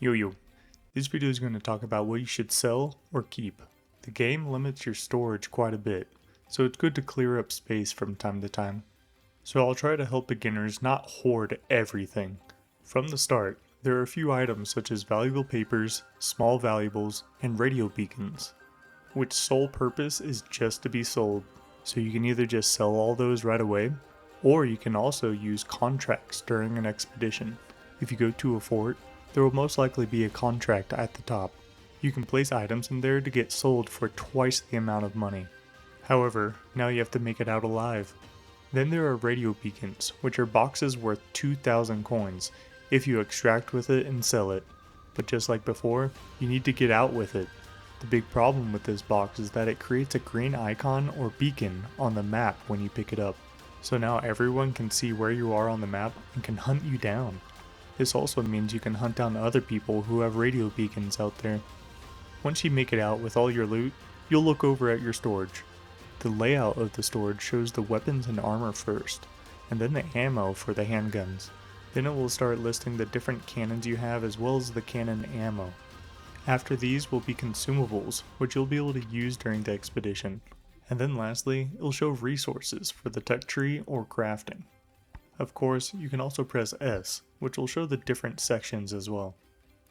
Yo, this video is going to talk about what you should sell or keep. The game limits your storage quite a bit, so it's good to clear up space from time to time. So I'll try to help beginners not hoard everything. From the start, there are a few items such as valuable papers, small valuables, and radio beacons, which sole purpose is just to be sold. So you can either just sell all those right away, or you can also use contracts during an expedition. If you go to a fort, there will most likely be a contract at the top. You can place items in there to get sold for twice the amount of money. However, now you have to make it out alive. Then there are radio beacons, which are boxes worth 2,000 coins if you extract with it and sell it. But just like before, you need to get out with it. The big problem with this box is that it creates a green icon or beacon on the map when you pick it up. So now everyone can see where you are on the map and can hunt you down. This also means you can hunt down other people who have radio beacons out there. Once you make it out with all your loot, you'll look over at your storage. The layout of the storage shows the weapons and armor first, and then the ammo for the handguns. Then it will start listing the different cannons you have as well as the cannon ammo. After these will be consumables, which you'll be able to use during the expedition. And then lastly, it'll show resources for the tech tree or crafting. Of course, you can also press S, which will show the different sections as well.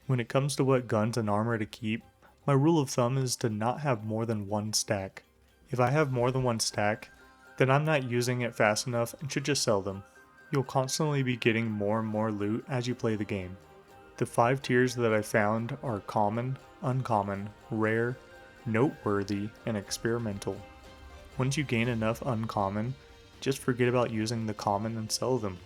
When it comes to what guns and armor to keep, my rule of thumb is to not have more than one stack. If I have more than one stack, then I'm not using it fast enough and should just sell them. You'll constantly be getting more and more loot as you play the game. The 5 tiers that I found are common, uncommon, rare, noteworthy, and experimental. Once you gain enough uncommon, just forget about using the common and sell them.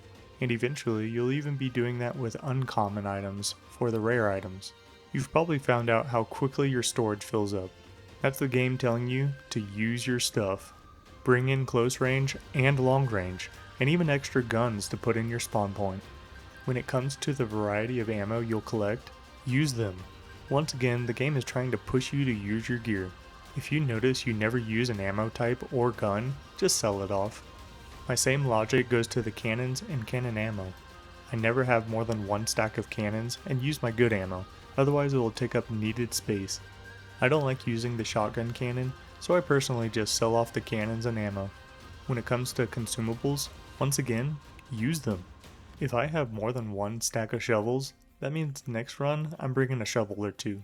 And eventually you'll even be doing that with uncommon items for the rare items. You've probably found out how quickly your storage fills up. That's the game telling you to use your stuff. Bring in close range and long range, and even extra guns to put in your spawn point. When it comes to the variety of ammo you'll collect, use them. Once again, the game is trying to push you to use your gear. If you notice you never use an ammo type or gun, just sell it off. My same logic goes to the cannons and cannon ammo. I never have more than one stack of cannons and use my good ammo, otherwise it will take up needed space. I don't like using the shotgun cannon, so I personally just sell off the cannons and ammo. When it comes to consumables, once again, use them. If I have more than one stack of shovels, that means next run I'm bringing a shovel or two.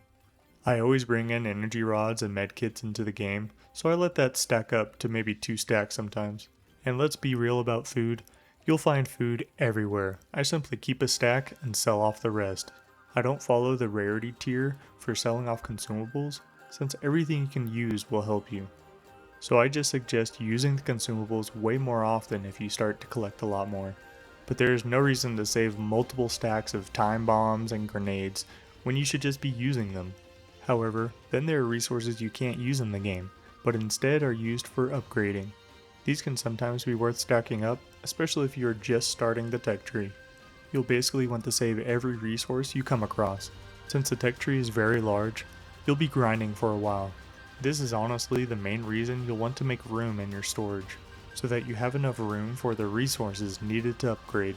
I always bring in energy rods and medkits into the game, so I let that stack up to maybe 2 stacks sometimes. And let's be real about food, you'll find food everywhere. I simply keep a stack and sell off the rest. I don't follow the rarity tier for selling off consumables, since everything you can use will help you. So I just suggest using the consumables way more often if you start to collect a lot more. But there is no reason to save multiple stacks of time bombs and grenades when you should just be using them. However, then there are resources you can't use in the game, but instead are used for upgrading. These can sometimes be worth stacking up, especially if you are just starting the tech tree. You'll basically want to save every resource you come across. Since the tech tree is very large, you'll be grinding for a while. This is honestly the main reason you'll want to make room in your storage, so that you have enough room for the resources needed to upgrade.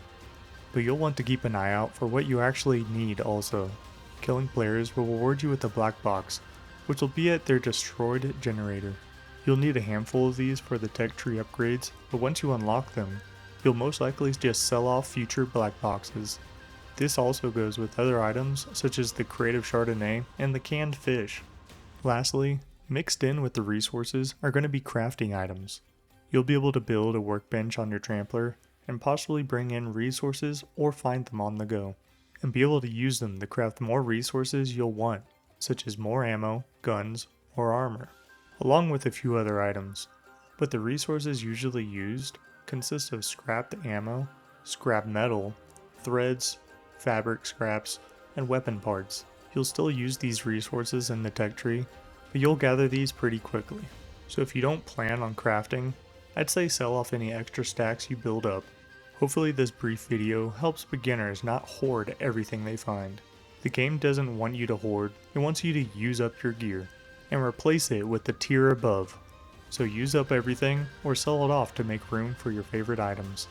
But you'll want to keep an eye out for what you actually need also. Killing players will reward you with a black box, which will be at their destroyed generator. You'll need a handful of these for the tech tree upgrades, but once you unlock them, you'll most likely just sell off future black boxes. This also goes with other items such as the creative Chardonnay and the canned fish. Lastly, mixed in with the resources are going to be crafting items. You'll be able to build a workbench on your trampler and possibly bring in resources or find them on the go, and be able to use them to craft more resources you'll want, such as more ammo, guns, or armor, along with a few other items. But the resources usually used consist of scrapped ammo, scrap metal, threads, fabric scraps, and weapon parts. You'll still use these resources in the tech tree, but you'll gather these pretty quickly. So if you don't plan on crafting, I'd say sell off any extra stacks you build up. Hopefully this brief video helps beginners not hoard everything they find. The game doesn't want you to hoard, it wants you to use up your gear, and replace it with the tier above. So use up everything, or sell it off to make room for your favorite items.